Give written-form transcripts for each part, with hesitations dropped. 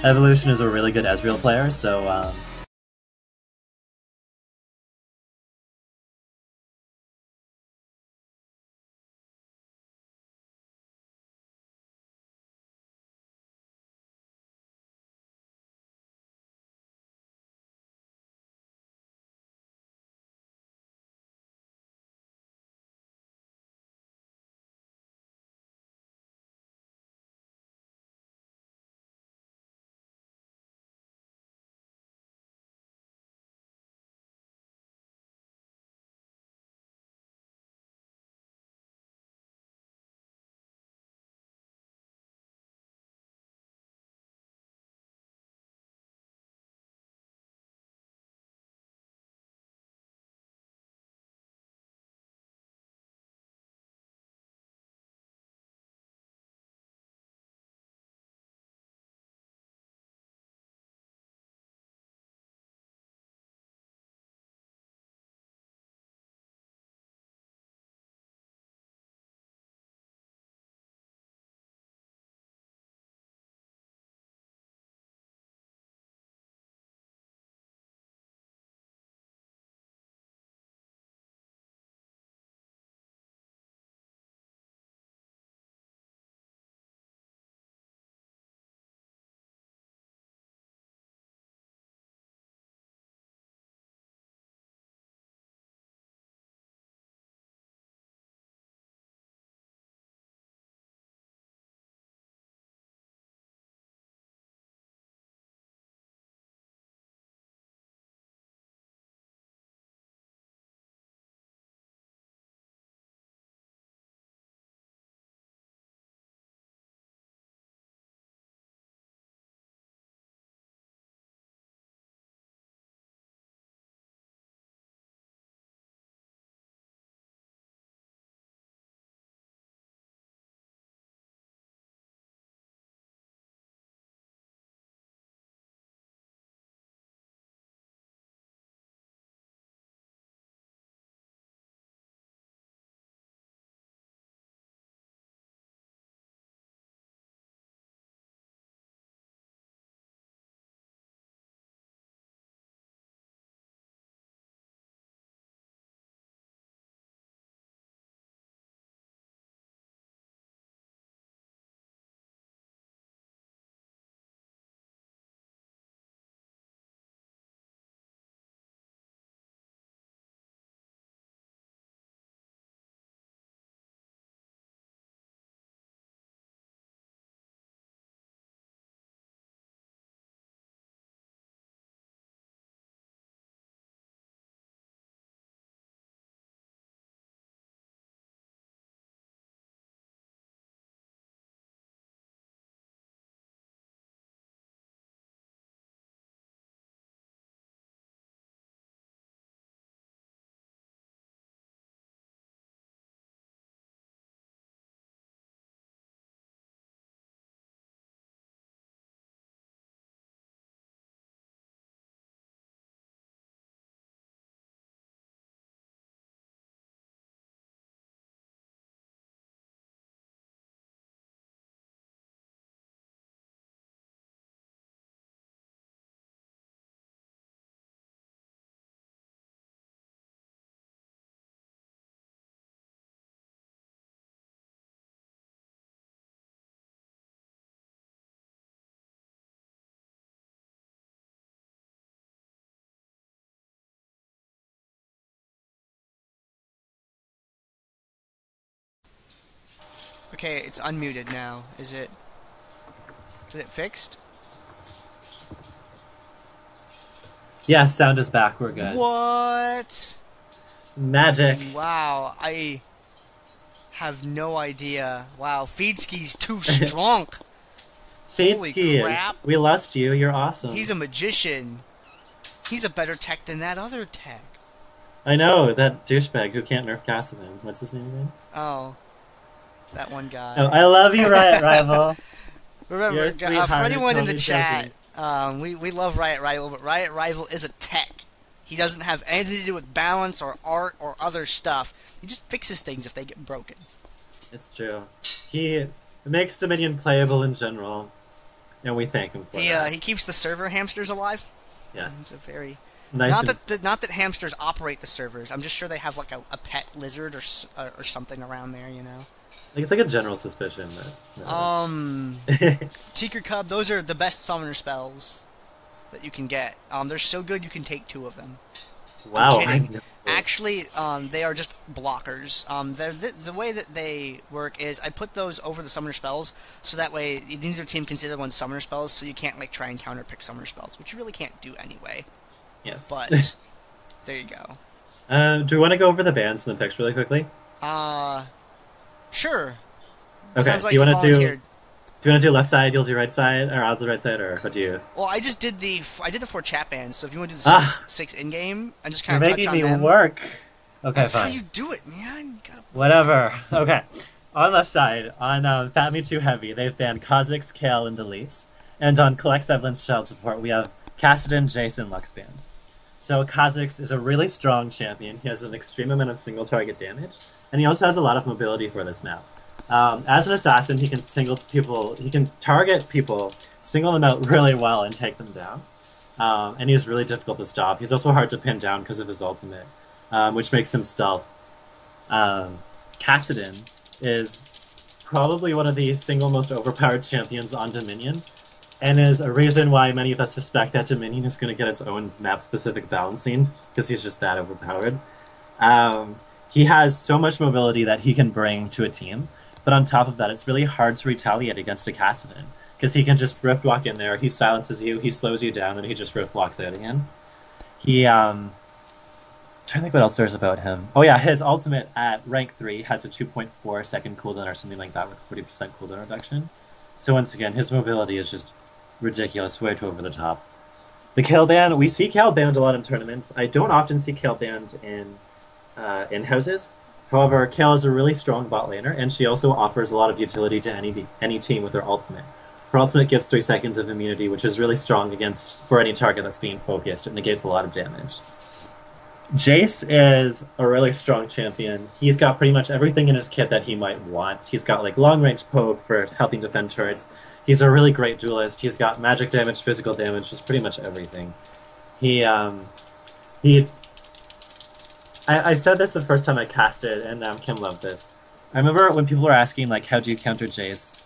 Evolution is a really good Ezreal player, so Okay, it's unmuted now. Is it? Did it fixed? yes, sound is back. We're good. What? Magic. Wow, I have no idea. Wow, Feedski's too strong. Holy Feedski, crap. we lost you. You're awesome. He's a magician. He's a better tech than that other tech. I know, that douchebag who can't nerf Cassidy. What's his name again? Oh, that one guy. Oh, I love you, Riot Rival. Remember, for anyone in the chat, joking. we love Riot Rival, but Riot Rival is a tech. He doesn't have anything to do with balance or art or other stuff. He just fixes things if they get broken. It's true. He makes Dominion playable in general. and we thank him for He that. he keeps the server hamsters alive. Yes. It's a very Nice. not that hamsters operate the servers. I'm just sure they have like a pet lizard or something around there. You know. Like, it's like a general suspicion that. Tinker Cub. Those are the best summoner spells that you can get. They're so good you can take 2 of them. Wow. I'm kidding. Actually, they are just blockers. The way that they work is I put those over the summoner spells, so that way neither team can see the one's summoner spells, so you can't like try and counter pick summoner spells, which you really can't do anyway. Yes. But there you go. Do we want to go over the bans and the picks really quickly? Sure. Okay. Sounds like do you want to volunteered. do you want to do left side? You'll do right side, or I'll do right side, or what do you? Well, I just did the 4 chat bans, so if you want to do the 6 in game and just kind of touch on You're making them. me work. Okay, That's fine. how you do it, man. You gotta... Whatever. Okay. On left side, on FatMii 2 Heavy, they've banned Kha'Zix, Kale, and Deletes. And on Collects Evelynn's Child Support, we have Kassadin, Jason, Lux banned. So Kha'Zix is a really strong champion. He has an extreme amount of single target damage, and he also has a lot of mobility for this map. As an assassin, he can target people, single them out really well, and take them down. And he's really difficult to stop. He's also hard to pin down because of his ultimate, which makes him stealth. Kassadin is probably one of the single most overpowered champions on Dominion, and is a reason why many of us suspect that Dominion is going to get its own map-specific balancing, because he's just that overpowered. He has so much mobility that he can bring to a team, but on top of that, it's really hard to retaliate against a Kassadin, because he can just rift walk in there, he silences you, he slows you down, and he just rift walks out again. I'm trying to think what else there's about him. Oh yeah, his ultimate at rank 3 has a 2.4 second cooldown or something like that with 40% cooldown reduction. So once again, his mobility is just ridiculous, way too over the top. The Kale ban, we see Kale banned a lot in tournaments. I don't often see Kale banned in houses. However, Kale is a really strong bot laner, and she also offers a lot of utility to any team with her ultimate. Her ultimate gives 3 seconds of immunity, which is really strong for any target that's being focused. It negates a lot of damage. Jace is a really strong champion. He's got pretty much everything in his kit that he might want. He's got like long-range poke for helping defend turrets. He's a really great duelist. He's got magic damage, physical damage, just pretty much everything. I said this the first time I cast it, and Kim loved this. I remember when people were asking, like, how do you counter Jace?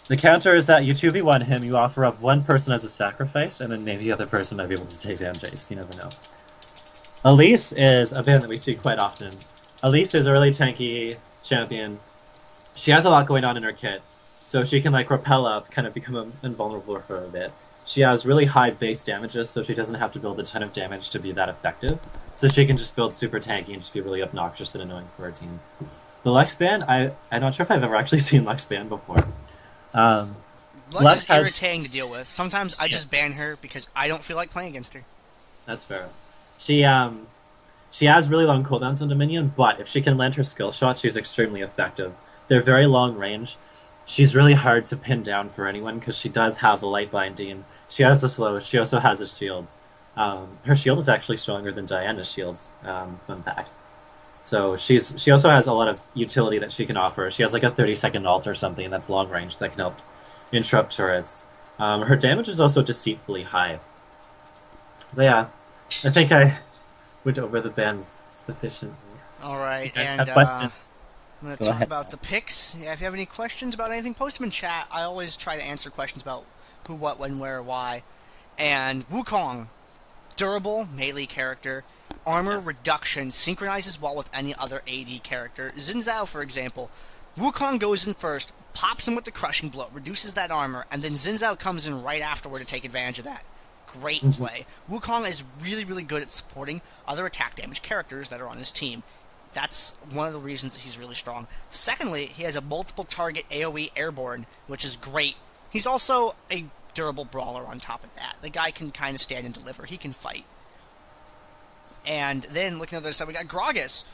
The counter is that you 2v1 him, you offer up one person as a sacrifice, and then maybe the other person might be able to take down Jace. You never know. Elise is a ban that we see quite often. Elise is a really tanky champion. She has a lot going on in her kit, so she can like rappel up, kind of become invulnerable for a bit. She has really high base damages, so she doesn't have to build a ton of damage to be that effective. So she can just build super tanky and just be really obnoxious and annoying for her team. The Lux ban, I'm not sure if I've ever actually seen Lux ban before. Lux is irritating to deal with. Sometimes I just ban her because I don't feel like playing against her. That's fair. She has really long cooldowns on Dominion, but if she can land her skill shot, she's extremely effective. They're very long range. She's really hard to pin down for anyone because she does have the light binding. She has the slow. She also has a shield. Her shield is actually stronger than Diana's shields. Fun fact. So she also has a lot of utility that she can offer. She has like a 30-second ult or something that's long range that can help interrupt turrets. Her damage is also deceitfully high. But yeah, I think I went over the bans sufficiently. All right, and have questions? I'm going to talk about the picks. Yeah, if you have any questions about anything, post them in chat. I always try to answer questions about who, what, when, where, why. And Wukong, durable melee character, armor reduction, synchronizes well with any other AD character. Xin Zhao, for example, Wukong goes in first, pops him with the crushing blow, reduces that armor, and then Xin Zhao comes in right afterward to take advantage of that. Great play. Wukong is really, really good at supporting other attack damage characters that are on his team. That's one of the reasons that he's really strong. Secondly, he has a multiple target AoE airborne, which is great. He's also a durable brawler on top of that. The guy can kind of stand and deliver. He can fight. And then, looking at the other side, we got Gragas.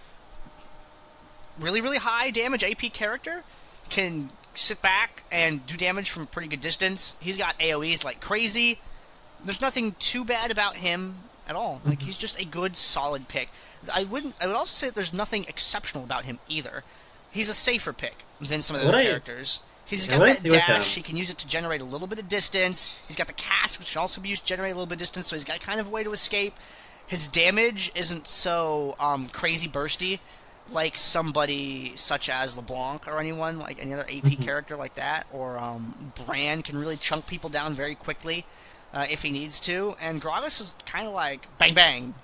Really, really high damage AP character. Can sit back and do damage from a pretty good distance. He's got AoEs like crazy. There's nothing too bad about him at all. Like, he's just a good, solid pick. I would also say that there's nothing exceptional about him either. He's a safer pick than some of the other characters. He's Yeah, got what I that see with dash. him. He can use it to generate a little bit of distance. He's got the cast, which can also be used to generate a little bit of distance, so he's got kind of a way to escape. His damage isn't so crazy bursty like somebody such as LeBlanc or anyone, like any other AP character like that, or Bran can really chunk people down very quickly if he needs to, and Gragas is kind of like bang bang.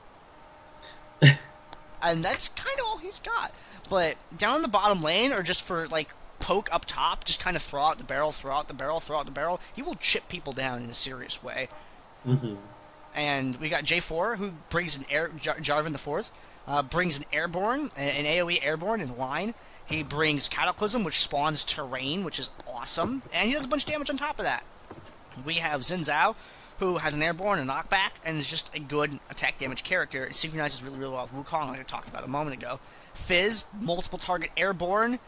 And that's kind of all he's got. But down the bottom lane, or just for like poke up top, just kind of throw out the barrel, throw out the barrel, throw out the barrel, he will chip people down in a serious way. And we got J4, who brings an Jarvan the Fourth, brings an airborne, an AoE airborne in line. He brings Cataclysm, which spawns terrain, which is awesome, and he does a bunch of damage on top of that. We have Xin Zhao, who has an airborne, a knockback, and is just a good attack damage character. It synchronizes really, really well with Wukong, like I talked about a moment ago. Fizz, multiple target airborne,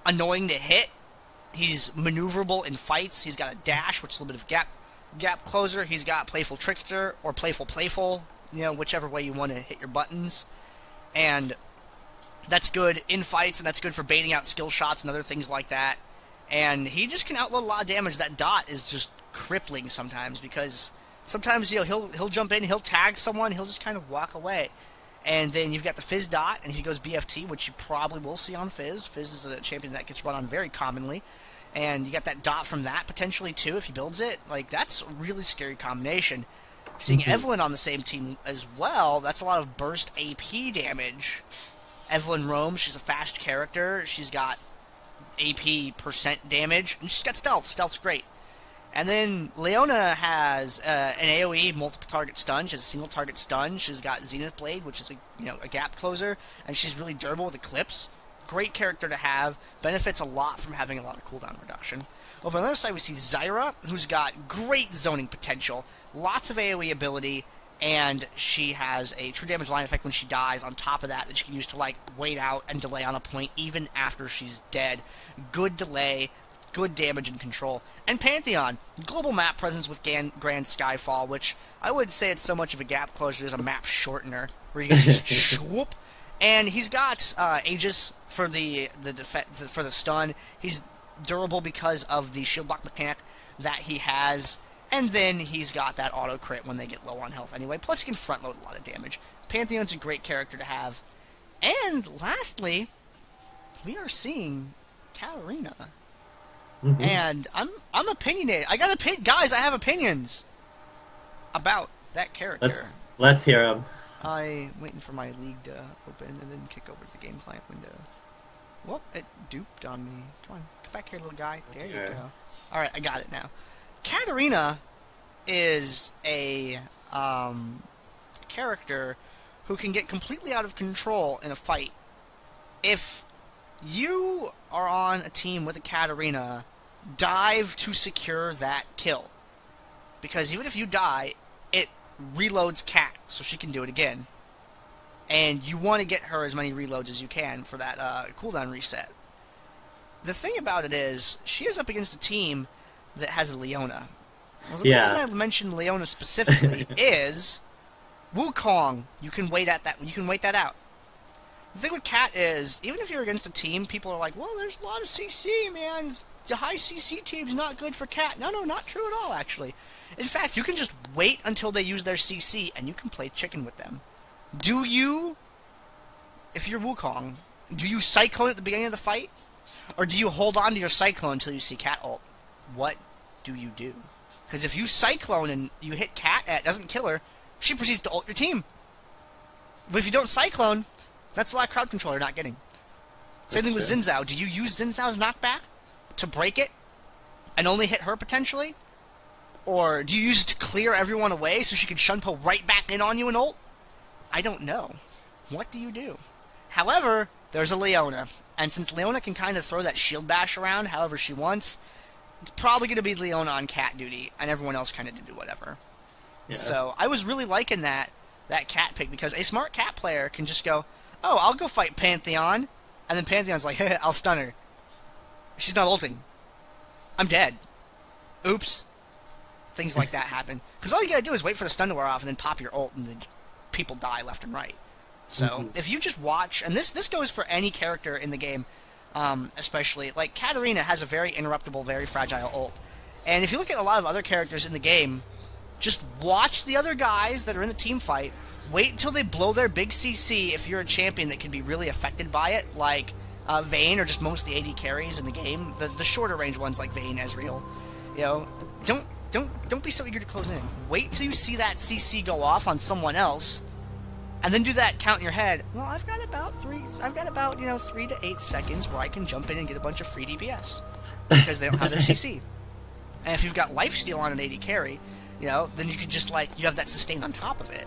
annoying to hit. He's maneuverable in fights. He's got a dash, which is a little bit of gap closer. He's got Playful Trickster, or Playful, you know, whichever way you want to hit your buttons. And that's good in fights, and that's good for baiting out skill shots and other things like that. And he just can outload a lot of damage. That dot is just crippling sometimes, because sometimes, you know, he'll jump in, he'll tag someone, he'll just kind of walk away. And then you've got the Fizz dot, and he goes BFT, which you probably will see on Fizz. Fizz is a champion that gets run on very commonly. And you got that dot from that, potentially, too, if he builds it. Like, that's a really scary combination. Seeing Evelynn on the same team as well, that's a lot of burst AP damage. Evelynn roams, she's a fast character, she's got AP percent damage, and she's got stealth. Stealth's great. And then Leona has an AoE multiple target stun. She has a single target stun. She's got Zenith Blade, which is a gap closer, and she's really durable with Eclipse. Great character to have. Benefits a lot from having a lot of cooldown reduction. Over on the other side, we see Zyra, who's got great zoning potential, lots of AoE ability, and she has a true damage line effect when she dies on top of that she can use to, like, wait out and delay on a point even after she's dead. Good delay, good damage and control. And Pantheon, global map presence with Grand Skyfall, which I would say it's so much of a gap closure as a map shortener, where you can just swoop. And he's got Aegis for the stun. He's durable because of the shield block mechanic that he has. And then he's got that auto crit when they get low on health anyway. Plus he can front load a lot of damage. Pantheon's a great character to have. And lastly, we are seeing Katarina. And I'm opinionated. Guys, I have opinions about that character. Let's hear them. I'm waiting for my league to open and then kick over to the game client window. Well, it duped on me. Come on, come back here, little guy. There you go. Alright, I got it now. Katarina is a character who can get completely out of control in a fight. If you are on a team with a Katarina, dive to secure that kill. Because even if you die, it reloads Kat, so she can do it again. And you want to get her as many reloads as you can for that cooldown reset. The thing about it is, she is up against a team that has a Leona. Well, the reason I mentioned Leona specifically is Wukong. You can wait that out. The thing with Kat is, even if you're against a team, people are like, well, there's a lot of CC, man. The high CC team's not good for Kat. No, not true at all, actually. In fact, you can just wait until they use their CC, and you can play chicken with them. Do you, if you're Wukong, do you Cyclone at the beginning of the fight? Or do you hold on to your Cyclone until you see Kat ult? What do you do? Because if you Cyclone and you hit Kat and it doesn't kill her, she proceeds to ult your team. But if you don't Cyclone, that's a lot of crowd control you're not getting. Same thing with Xin Zhao. Do you use Xin Zhao's knockback to break it and only hit her potentially? Or do you use it to clear everyone away so she can Shunpo right back in on you and ult? I don't know. What do you do? However, there's a Leona. And since Leona can kind of throw that shield bash around however she wants, it's probably going to be Leona on Cat duty, and everyone else kind of to do whatever. Yeah. So I was really liking that Cat pick, because a smart Cat player can just go, oh, I'll go fight Pantheon, and then Pantheon's like, I'll stun her. She's not ulting. I'm dead. Oops. Things like that happen. Because all you gotta do is wait for the stun to wear off and then pop your ult, and then people die left and right. So, if you just watch, and this goes for any character in the game, especially. Like, Katarina has a very interruptible, very fragile ult. And if you look at a lot of other characters in the game, just watch the other guys that are in the team fight. Wait until they blow their big CC if you're a champion that can be really affected by it, like Vayne or just most of the AD carries in the game. The shorter range ones like Vayne, Ezreal. You know, don't be so eager to close in. Wait till you see that CC go off on someone else, and then do that count in your head. Well, I've got about 3 to 8 seconds where I can jump in and get a bunch of free DPS because they don't have their CC. And if you've got lifesteal on an AD carry, you know, then you could just you have that sustain on top of it.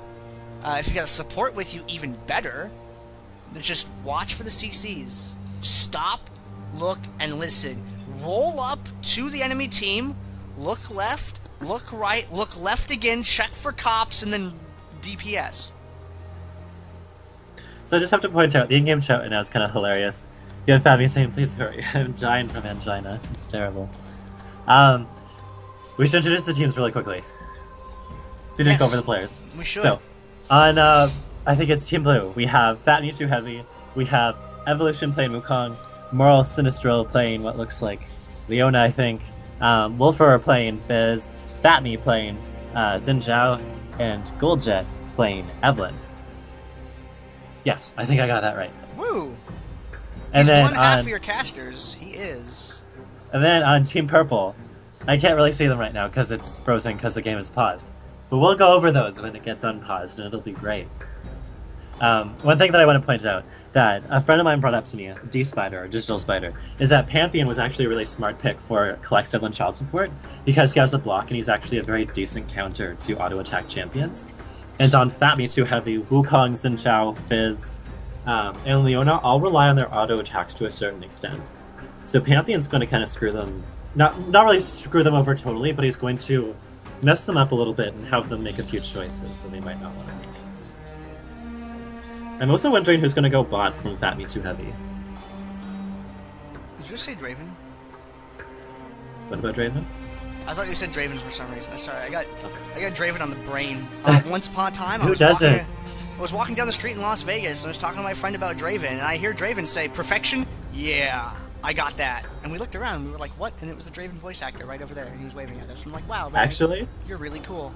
If you got a support with you, even better. Just watch for the CCs. Stop, look, and listen. Roll up to the enemy team, look left, look right, look left again, check for cops, and then DPS. So I just have to point out, the in-game chat right now is kind of hilarious. You have FatMii saying, please hurry, I'm dying from angina. It's terrible. We should introduce the teams really quickly. So we take over the players. We should. So, on, I think it's Team Blue, we have FatMii Too Heavy, we have Evolution playing Wukong, Moral Sinistral playing what looks like Leona, I think, Wolfer playing Fizz, FatMii playing Xin Zhao, and Goldjet playing Evelynn. Yes, I think I got that right. Woo! And He's then one half of your casters. He is. And then on Team Purple, I can't really see them right now because it's frozen because the game is paused. But we'll go over those when it gets unpaused, and it'll be great. One thing that I want to point out that a friend of mine brought up to me, D-Spider, or Digital Spider, is that Pantheon was actually a really smart pick for Collect Evelynn child support because he has the block and he's actually a very decent counter to auto-attack champions. And on FatMii Too Heavy, Wukong, Xin Zhao, Fizz, and Leona all rely on their auto-attacks to a certain extent. So Pantheon's going to kind of screw them, not really screw them over totally, but he's going to mess them up a little bit and have them make a few choices that they might not want to make. I'm also wondering who's going to go bot from FatMii Too Heavy. Did you say Draven? What about Draven? I thought you said Draven for some reason. Sorry, I got Draven on the brain. Once upon a time, Who doesn't? I was walking down the street in Las Vegas and I was talking to my friend about Draven, and I hear Draven say, "Perfection? Yeah, I got that." And we looked around and we were like, "What?" And it was the Draven voice actor right over there, and he was waving at us. I'm like, "Wow, man, Actually? you're really cool."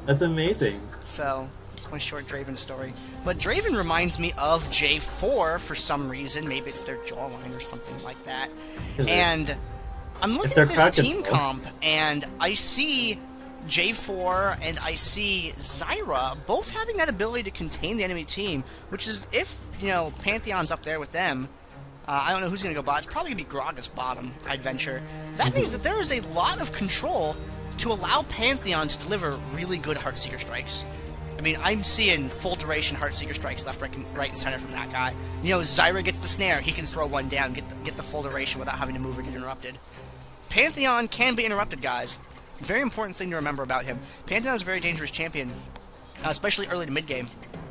That's amazing. So, it's my short Draven story. But Draven reminds me of J4 for some reason. Maybe it's their jawline or something like that. And I'm looking at this team comp, and I see J4 and I see Zyra both having that ability to contain the enemy team, which is, if, you know, Pantheon's up there with them, I don't know who's going to go bot. It's probably going to be Gragas bottom, I'd venture. That means that there is a lot of control to allow Pantheon to deliver really good Heartseeker strikes. I mean, I'm seeing full duration Heartseeker strikes left, right, and center from that guy. You know, Zyra gets the snare, he can throw one down, get the full duration without having to move or get interrupted. Pantheon can be interrupted, guys. Very important thing to remember about him. Pantheon is a very dangerous champion, especially early to mid-game.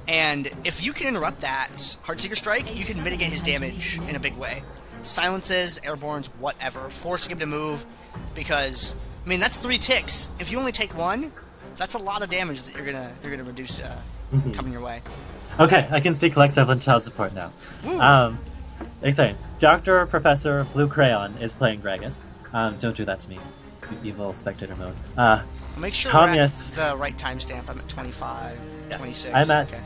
And if you can interrupt that Heartseeker strike, you can mitigate his damage in a big way. Silences, airbornes, whatever, forcing him to move, because, I mean, that's 3 ticks. If you only take 1, that's a lot of damage that you're gonna reduce coming your way. Okay, I can see Collect Evelynn child support now. Exciting. Dr. Professor Blue Crayon is playing Gragas. Don't do that to me, you evil spectator mode. Make sure Thomas, we're at the right timestamp. I'm at 25, yes, 26. I'm at... Okay.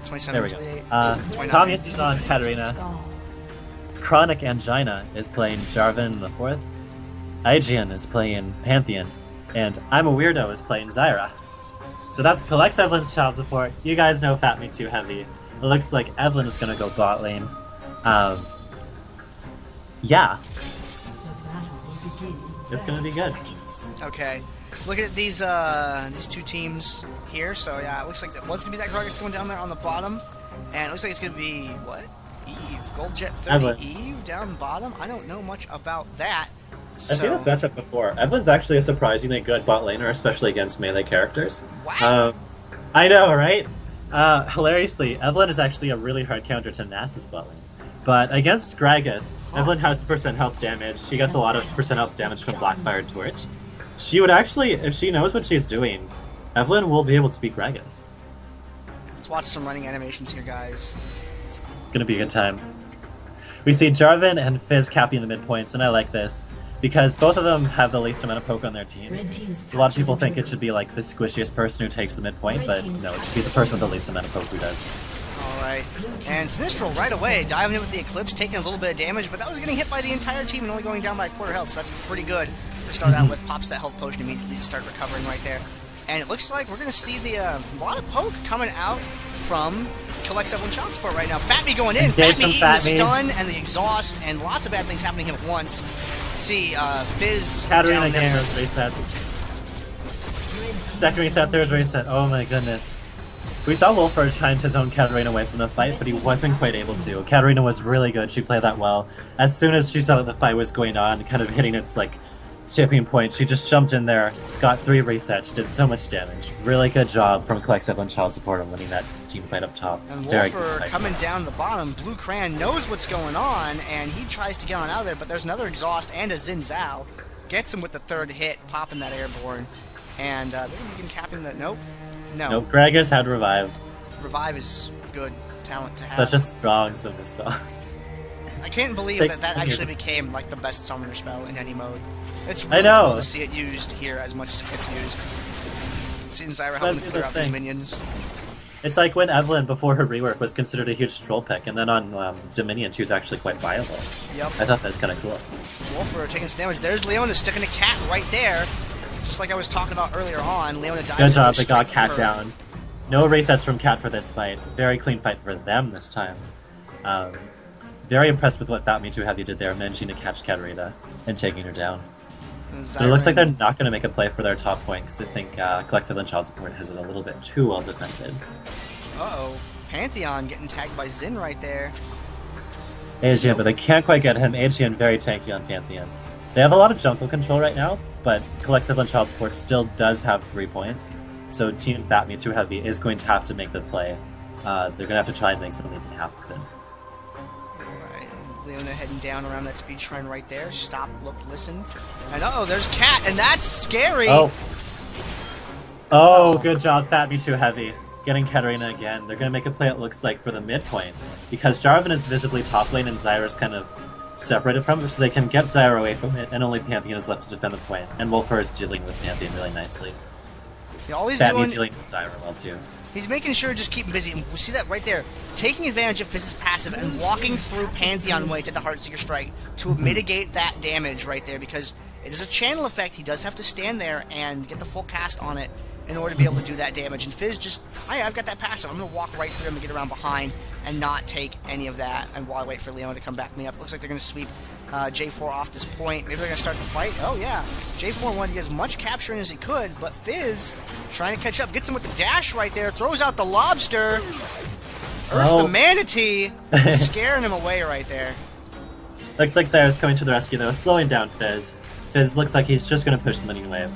27, there we 28, go. 29. Thomas is on Katarina. Chronic Angina is playing Jarvan IV. Aegean is playing Pantheon. And I'm a Weirdo is playing Zyra. So that's Collect Evelynn's child support. You guys know FatMii Too Heavy. It looks like Evelynn is going to go bot lane. Yeah. It's going to be good. Okay. Looking at these 2 teams here, so yeah, it looks like it was going to be that Gragas going down there on the bottom. And it looks like it's going to be, what? Eve. Goldjet 30 Evelynn. Eve down bottom? I don't know much about that. I've seen this matchup before. Evelynn's actually a surprisingly good bot laner, especially against melee characters. Wow. I know, right? Hilariously, Evelynn is actually a really hard counter to Nasus bot lane. But against Gragas, Evelynn has percent health damage. She gets a lot of percent health damage from Blackfire Torch. She would actually, if she knows what she's doing, Evelynn will be able to beat Gragas. Let's watch some running animations here, guys. It's gonna be a good time. We see Jarvan and Fizz capping the midpoints, and I like this. Because both of them have the least amount of poke on their teams. A lot of people think it should be like the squishiest person who takes the midpoint, but no, it should be the person with the least amount of poke who does. Alright, and Sinistral right away, diving in with the Eclipse, taking a little bit of damage, but that was getting hit by the entire team and only going down by a quarter health, so that's pretty good to start out with. Pops that health potion immediately to start recovering right there. And it looks like we're going to see the a lot of poke coming out from Collects Evelynn child support right now. FatMii going in, FatMii eating the stun and the exhaust, and lots of bad things happening to him at once. See, Fizz Katarina down getting there. those resets. Second reset, third reset, oh my goodness. We saw Wolfer trying to zone Katarina away from the fight, but he wasn't quite able to. Katarina was really good, she played that well. As soon as she saw that the fight was going on, kind of hitting its like tipping point, she just jumped in there, got 3 resets, did so much damage. Really good job from Collects Evelynn child support on winning that team fight up top. And Wolfer coming down the bottom. Blue Cran knows what's going on, and he tries to get on out of there, but there's another exhaust and a Xin Zhao. Gets him with the 3rd hit, popping that airborne. And they're even capping the... Nope. No. Nope, Greg has had Revive. Revive is good talent to have. Such a strong summoner spell. I can't believe that actually became like the best summoner spell in any mode. It's really cool to see it used here as much as it gets used. Seeing Zyra helping to clear out these minions. It's like when Evelynn, before her rework, was considered a huge troll pick, and then on Dominion she was actually quite viable. Yep. I thought that was kind of cool. Wolfer taking some damage. There's Leona sticking a cat right there. Just like I was talking about earlier on, Leona dies. Good job, they got Cat down. No resets from Cat for this fight. Very clean fight for them this time. Very impressed with what FatMii too Heavy did there, managing to catch Katarina and taking her down. So it looks like they're not going to make a play for their top point, because I think Collects Evelynn child support has it a little bit too well defended. Uh-oh. Pantheon getting tagged by Xin right there. Aegean, but they can't quite get him. Aegean very tanky on Pantheon. They have a lot of jungle control right now, but Collects Evelynn child support still does have 3 points. So Team FatMii too Heavy is going to have to make the play. They're going to have to try and make something happen. Leona heading down around that speed shrine right there. Stop, look, listen. And uh-oh, there's Cat, and that's scary! Oh, good job, FatMii too Heavy. Getting Katarina again. They're going to make a play, it looks like, for the midpoint. Because Jarvan is visibly top lane and Zyra's kind of separated from it, so they can get Zyra away from it, and only Pantheon is left to defend the point. And Wolfer is dealing with Pantheon really nicely. Yeah, all he's FatMii dealing with Zyra well, too. He's making sure to just keep him busy, and we see that right there. Taking advantage of Fizz's passive and walking through Pantheon way to the Heartseeker Strike to mitigate that damage right there, because it is a channel effect. He does have to stand there and get the full cast on it in order to be able to do that damage. And Fizz just, hey, I've got that passive. I'm going to walk right through him and get around behind and not take any of that. And while I wait for Leona to come back me up, it looks like they're going to sweep J4 off this point. Maybe they're going to start the fight. Oh, yeah. J4 wanted to get as much capturing as he could, but Fizz trying to catch up. Gets him with the dash right there. Throws out the lobster. Earth the manatee. Scaring him away right there. Looks like Zyra's coming to the rescue, though. Slowing down Fizz. Fizz looks like he's just going to push the minion wave.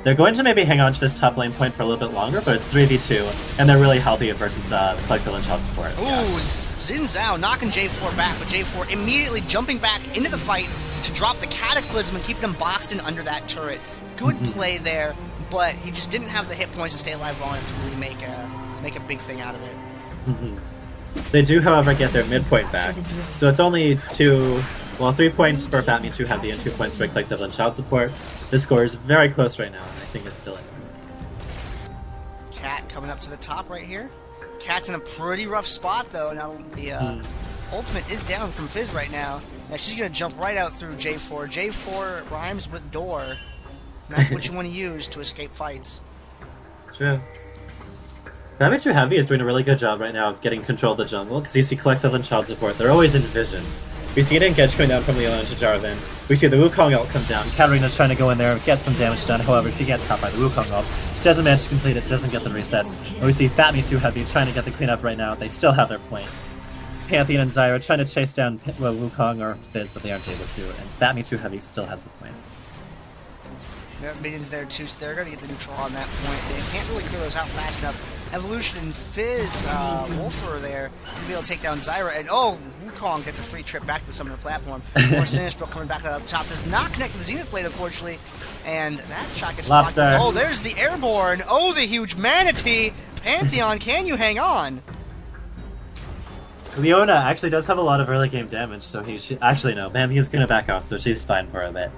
They're going to maybe hang on to this top lane point for a little bit longer, but it's 3v2, and they're really healthy versus Collects Evelynn child support. Ooh, Xin Zhao knocking J4 back, but J4 immediately jumping back into the fight to drop the Cataclysm and keep them boxed in under that turret. Good play there, but he just didn't have the hit points to stay alive long enough to really make a big thing out of it. They do, however, get their midpoint back, so it's only 3 points for FatMii too Heavy and 2 points for Collects Evelynn child support. The score is very close right now, and I think it's still anyone's game. Cat coming up to the top right here. Cat's in a pretty rough spot, though. Now the ultimate is down from Fizz right now. Now she's going to jump right out through J4. J4 rhymes with door. And that's what you want to use to escape fights. True. FatMii too Heavy is doing a really good job right now of getting control of the jungle, because you see Collects Evelynn child support. They're always in vision. We see an engage coming down from Leona to Jarvan. We see the Wukong ult come down. Katarina's trying to go in there and get some damage done. However, she gets caught by the Wukong ult. She doesn't manage to complete it, doesn't get the resets. And we see FatMii too Heavy trying to get the cleanup right now. They still have their point. Pantheon and Zyra trying to chase down Wukong or Fizz, but they aren't able to. And FatMii too Heavy still has the point. Yeah, minions there too, so they're going to get the neutral on that point. They can't really clear those out fast enough. Evolution and Fizz, Wolfer there, to be able to take down Zyra, and oh, Wukong gets a free trip back to the summoner platform. More Sinistral coming back up top, does not connect to the Zenith Blade, unfortunately, and that shot gets blocked. Oh, there's the Airborne, oh, the huge manatee! Pantheon, can you hang on? Leona actually does have a lot of early game damage, so he should... Actually, no. Pantheon's gonna back off, so she's fine for a bit.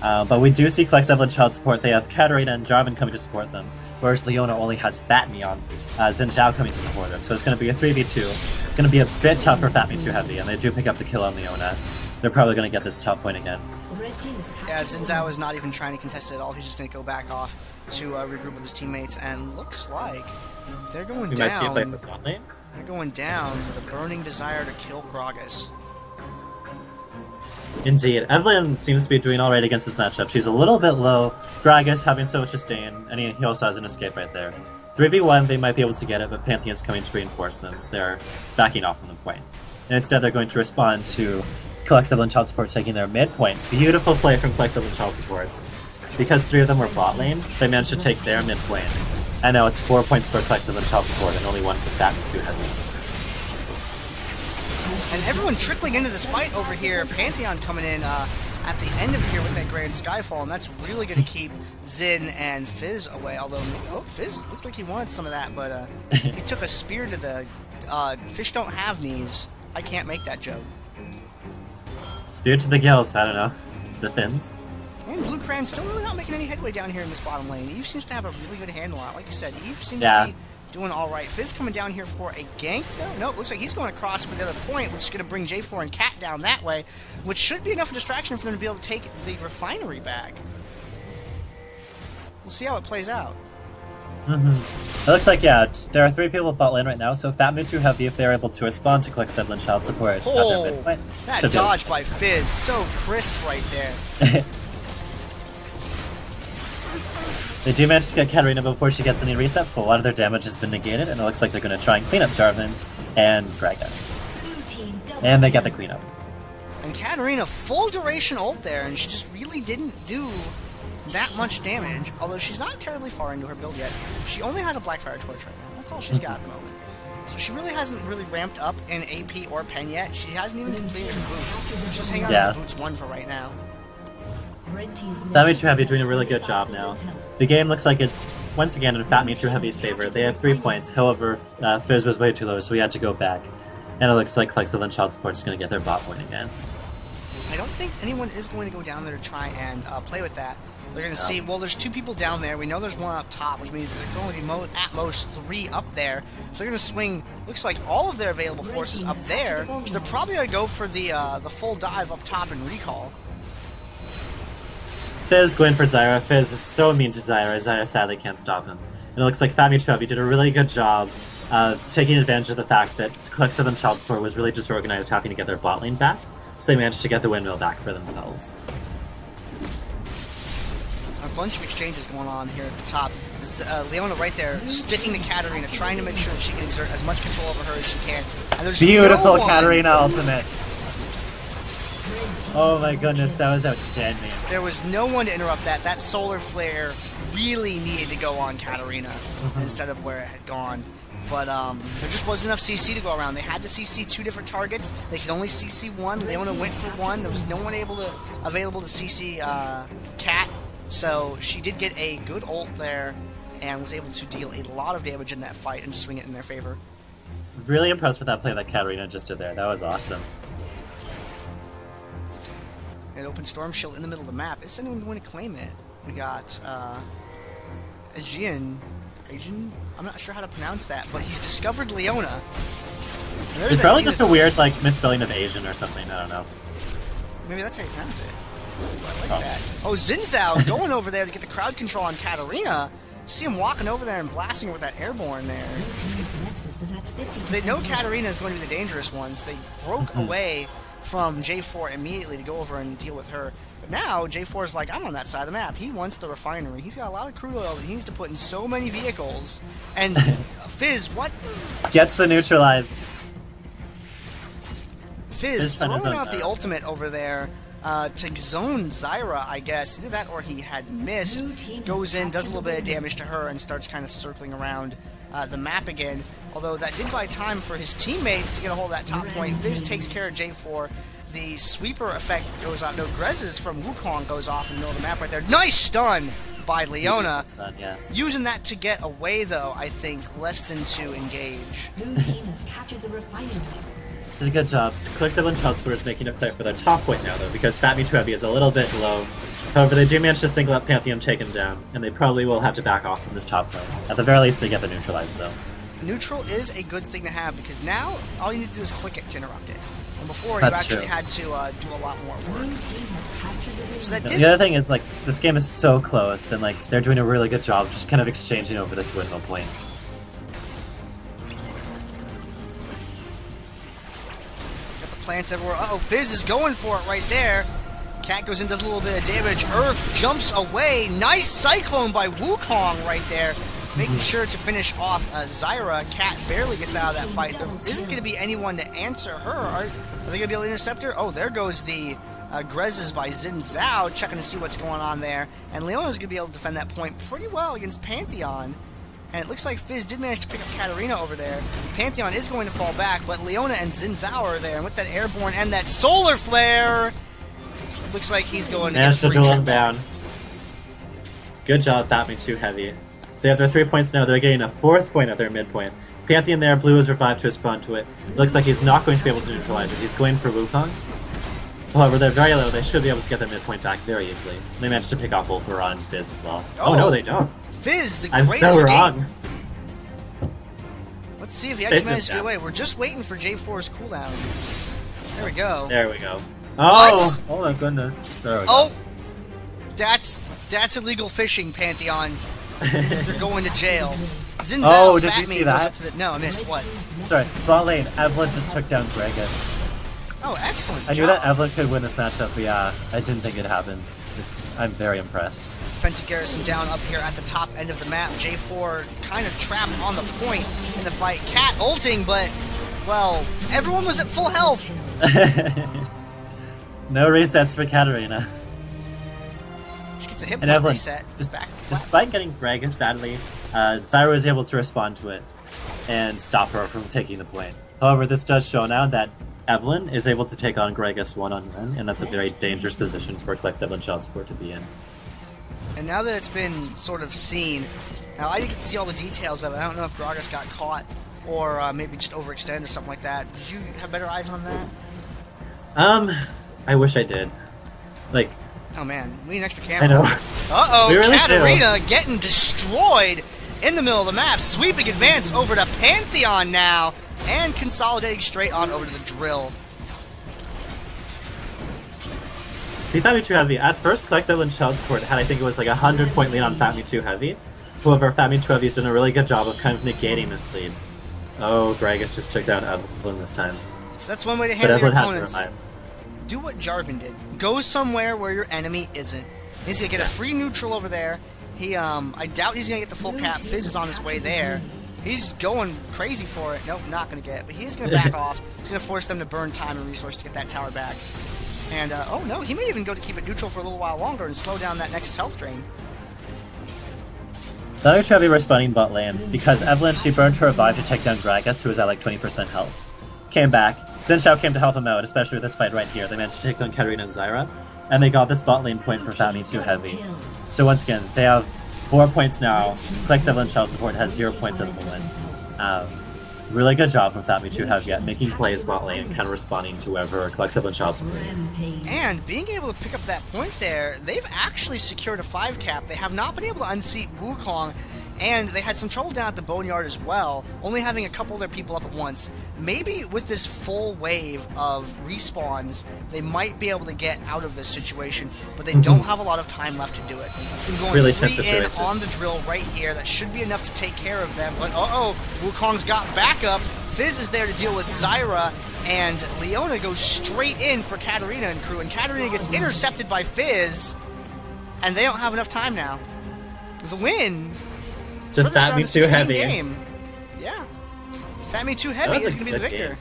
But we do see Klex, Evelynn child support. They have Katarina and Jarvan coming to support them, whereas Leona only has FatMii on. Xin Zhao coming to support them, so it's gonna be a 3v2. It's gonna be a bit tough for FatMii too heavy, and they do pick up the kill on Leona. They're probably gonna get this top point again. Yeah, Xin Zhao is not even trying to contest it at all. He's just gonna go back off to regroup with his teammates, and looks like they're going We down. might see him play the bot lane. They're going down with a burning desire to kill Gragas. Indeed. Evelynn seems to be doing alright against this matchup. She's a little bit low. Gragas having so much sustain, and he also has an escape right there. 3v1, they might be able to get it, but Pantheon's coming to reinforce them, so they're backing off from the point. And instead they're going to respond to Klex, Evelynn child support taking their mid point. Beautiful play from Klex, Evelynn child support. Because 3 of them were bot lane, they managed to take their mid lane. And now it's 4 points for Klex, Evelynn child support, and only 1 for FatMii heavy. And everyone trickling into this fight over here. Pantheon coming in at the end of here with that Grand Skyfall, and that's really going to keep Xin and Fizz away. Although, Fizz looked like he wanted some of that, but he took a spear to the... fish don't have knees. I can't make that joke. Spear to the gills, I don't know. The fins. And Blue Cran still really not making any headway down here in this bottom lane. Eve seems to have a really good handle on it. Like you said, Eve seems to be doing alright. Fizz coming down here for a gank. No, looks like he's going across for the other point, which is going to bring J4 and Cat down that way, which should be enough of a distraction for them to be able to take the refinery back. We'll see how it plays out. It looks like, yeah, there are 3 people at bot lane right now, so FatMii too heavy if they're able to respond to Klex, Evelynn child support. Oh, that dodge by Fizz, so crisp right there. They do manage to get Katarina before she gets any resets, so a lot of their damage has been negated, and it looks like they're going to try and clean up Jarvan and Gragas. And they get the cleanup. And Katarina, full duration ult there, and she just really didn't do that much damage, although she's not terribly far into her build yet. She only has a Blackfire Torch right now. That's all she's got at the moment. So she really hasn't really ramped up in AP or Pen yet. She hasn't even completed Boots. She's just hanging on to Boots 1 for right now. FatMii too heavy doing a really good job now. The game looks like it's, once again, in FatMii too heavy's favor. They have 3 points, however, Fizz was way too low, so we had to go back. And it looks like Klex, Evelynn child support is going to get their bot point again. I don't think anyone is going to go down there to try and play with that. They're going to see, well, there's 2 people down there. We know there's 1 up top, which means there can only be at most 3 up there. So they're going to swing, looks like all of their available forces up there. So they're probably going to go for the full dive up top and recall. Fizz going for Zyra. Fizz is so mean to Zyra. Zyra sadly can't stop him. And it looks like FatMii too heavy did a really good job taking advantage of the fact that Klex, Evelynn child support was really disorganized, having to get their bot lane back. So they managed to get the windmill back for themselves. A bunch of exchanges going on here at the top. Leona right there, sticking to Katarina, trying to make sure that she can exert as much control over her as she can. And there's beautiful no Katarina ultimate. Oh my goodness, that was outstanding. There was no one to interrupt that. That solar flare really needed to go on Katarina instead of where it had gone. But there just wasn't enough CC to go around. They had to CC 2 different targets. They could only CC 1. Leona went for 1. There was no one available to CC Cat. So she did get a good ult there and was able to deal a lot of damage in that fight and swing it in their favor. Really impressed with that play that Katarina just did there. That was awesome. An open Storm Shield in the middle of the map. Is anyone going to claim it? We got Asian. I'm not sure how to pronounce that, but he's discovered Leona. It's probably just a weird misspelling of Asian or something. I don't know. Maybe that's how you pronounce it. I like that. Oh, Xin Zhao going over there to get the crowd control on Katarina. See him walking over there and blasting her with that airborne there. They know Katarina is going to be the dangerous one, so they broke away from J4 immediately to go over and deal with her. But now, J4 is like, I'm on that side of the map. He wants the refinery. He's got a lot of crude oil that he needs to put in so many vehicles. And Fizz, what? Gets the neutralize. Fizz throwing out the ultimate over there to zone Zyra, I guess. Either that or he had missed. Goes in, does a little bit of damage to her, and starts kind of circling around the map again. Although that did buy time for his teammates to get a hold of that top point. Fizz takes care of J4. The sweeper effect goes off. No, Grez's from Wukong goes off in the middle of the map right there. Nice stun! by Leona. Done, yes. Using that to get away, though, I think, less than to engage. Blue team has captured the refinery. Did a good job. Click Evelynn Child Support is making it clear for their top point now, though, because FatMii Too Heavy is a little bit low. However, they do manage to single out Pantheon, take him down, and they probably will have to back off from this top point. At the very least, they get the neutralized, though. Neutral is a good thing to have, because now all you need to do is click it to interrupt it. And before, That's you actually true. had to do a lot more work. So that The did... other thing is, like, this game is so close, and, like, they're doing a really good job just kind of exchanging over this windmill point. Got the plants everywhere. Uh-oh, Fizz is going for it right there. Cat goes in, does a little bit of damage. Earth jumps away. Nice Cyclone by Wukong right there. Making sure to finish off Zyra. Cat barely gets out of that fight. There isn't going to be anyone to answer her. Are they going to be able to intercept her? Oh, there goes the Grezes by Xin Zhao, checking to see what's going on there. And Leona's going to be able to defend that point pretty well against Pantheon. And it looks like Fizz did manage to pick up Katarina over there. Pantheon is going to fall back, but Leona and Xin Zhao are there. And with that Airborne and that Solar Flare, looks like he's going to get a free duel trip him back. down. Good job, FatMii Too Heavy. They have their 3 points now. They're getting a 4th point at their midpoint. Pantheon there, Blue is revived to respond to it. Looks like he's not going to be able to neutralize it. He's going for Wukong. However, they're very low. They should be able to get their midpoint back very easily. They managed to pick off Ultron and Fizz as well. Oh no, they don't. Fizz, the I'm great so escape. wrong. Let's see if he actually Fizz managed to get down. away. We're just waiting for J4's cooldown. There we go. There we go. Oh! What? Oh my goodness. There we Oh! go. That's illegal fishing, Pantheon. You're going to jail. Xin Zhao, Oh, did you FatMii see goes that? up to the... No, I missed. What? Sorry, bot lane. Evelynn just took down Gragas. Oh, excellent I knew job. that Evelynn could win this matchup, but yeah, I didn't think it happened. I'm very impressed. Defensive garrison down up here at the top end of the map. J4 kind of trapped on the point in the fight. Cat ulting, but, well, everyone was at full health. No resets for Katarina. She gets a hit And point Evelynn, reset. Back. despite getting Gragas, sadly, Zyra was able to respond to it and stop her from taking the point. However, this does show now that Evelynn is able to take on Gragas one-on-one, and that's a very dangerous position for Evelynn Child Support to be in. And now that it's been sort of seen, now I didn't get to see all the details of it. I don't know if Gragas got caught or maybe just overextend or something like that. Did you have better eyes on that? I wish I did. Like, Oh man, we need an extra I camera. know. Uh-oh, We really Katarina getting destroyed in the middle of the map. Sweeping advance over to Pantheon now. And consolidating straight on over to the drill. See, FatMii Too Heavy. At first, Evelynn Child Support had, I think it was like a 100-point lead on FatMii Too Heavy. However, FatMii Too Heavy has done a really good job of kind of negating this lead. Oh, Gragas just took down Evelynn this time. So that's one way to But handle your Evelynn has to opponents. remind. Do what Jarvan did. Go somewhere where your enemy isn't. He's gonna get a free neutral over there. I doubt he's gonna get the full cap. Fizz is on his way there. He's going crazy for it. Nope, not gonna get it. But he is gonna back off. He's gonna force them to burn time and resource to get that tower back. And, oh no, he may even go to keep it neutral for a little while longer and slow down that Nexus health drain. FatMii Too Heavy respawning bot lane because Evelynn, she burned her revive to take down Gragas, who was at like 20% health. Came back. Xin Zhao came to help him out, especially with this fight right here. They managed to take down Katarina and Zyra, and they got this bot lane point for FatMii Too Heavy. So once again, they have 4 points now. Evelynn Child Support has 0 points at the moment. Really good job from FatMii Too Heavy at making plays bot lane, kind of responding to whoever Evelynn Child Support is. And being able to pick up that point there, they've actually secured a 5 cap. They have not been able to unseat Wukong, and they had some trouble down at the Boneyard as well, only having a couple of their people up at once. Maybe with this full wave of respawns, they might be able to get out of this situation, but they don't have a lot of time left to do it. So them going Really 3 tough in situation. on the drill right here, that should be enough to take care of them. But uh-oh, Wukong's got backup. Fizz is there to deal with Zyra, and Leona goes straight in for Katarina and crew, and Katarina gets intercepted by Fizz, and they don't have enough time now. The win Just for this round of FatMii Too 16 Heavy. game. Yeah. FatMii Too Heavy was is a going to be the good victor.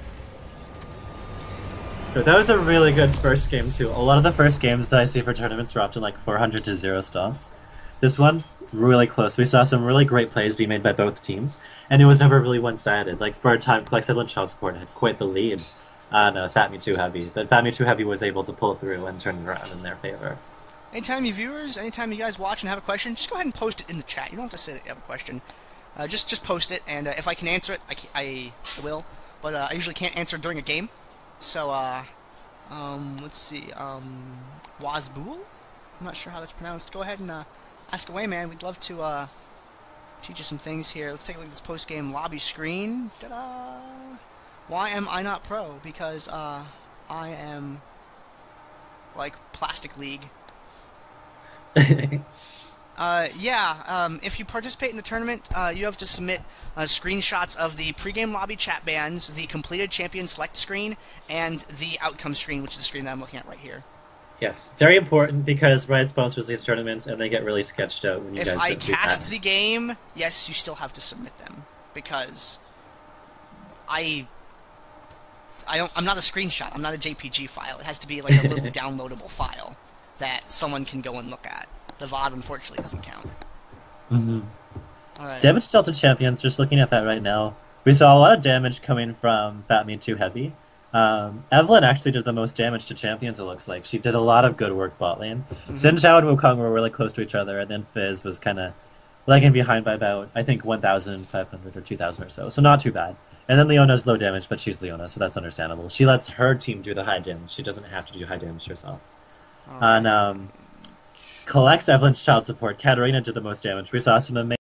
So that was a really good first game too. A lot of the first games that I see for tournaments are often like 400 to 0 stops. This one, really close. We saw some really great plays being made by both teams, and it was never really one-sided. Like for a time, Evelynn Child Support had quite the lead on FatMii Too Heavy. But FatMii Too Heavy was able to pull through and turn it around in their favor. Anytime you viewers, anytime you guys watch and have a question, just go ahead and post it in the chat. You don't have to say that you have a question. Just post it, and if I can answer it, I will. But I usually can't answer during a game. So, let's see, Wazbool? I'm not sure how that's pronounced. Go ahead and ask away, man. We'd love to teach you some things here. Let's take a look at this post-game lobby screen. Ta-da! Why am I not pro? Because I am like Plastic League. If you participate in the tournament, you have to submit screenshots of the pregame lobby chat bans, the completed champion select screen, and the outcome screen, which is the screen that I'm looking at right here. Yes, very important because Riot sponsors these tournaments and they get really sketched out when you guys If I don't do cast that. the game, yes, you still have to submit them because I'm not a screenshot. I'm not a JPG file. It has to be like a little downloadable file that someone can go and look at. The VOD unfortunately doesn't count. Mm-hmm. All right. Damage dealt to champions, just looking at that right now. We saw a lot of damage coming from FatMii Too Heavy. Evelynn actually did the most damage to champions, it looks like. She did a lot of good work bot lane. Xin Zhao and Wukong were really close to each other, and then Fizz was kind of lagging behind by about, I think, 1,500 or 2,000 or so. So not too bad. And then Leona's low damage, but she's Leona, so that's understandable. She lets her team do the high damage. She doesn't have to do high damage herself. All right. On collects Evelynn's child support, Katarina did the most damage. We saw some amazing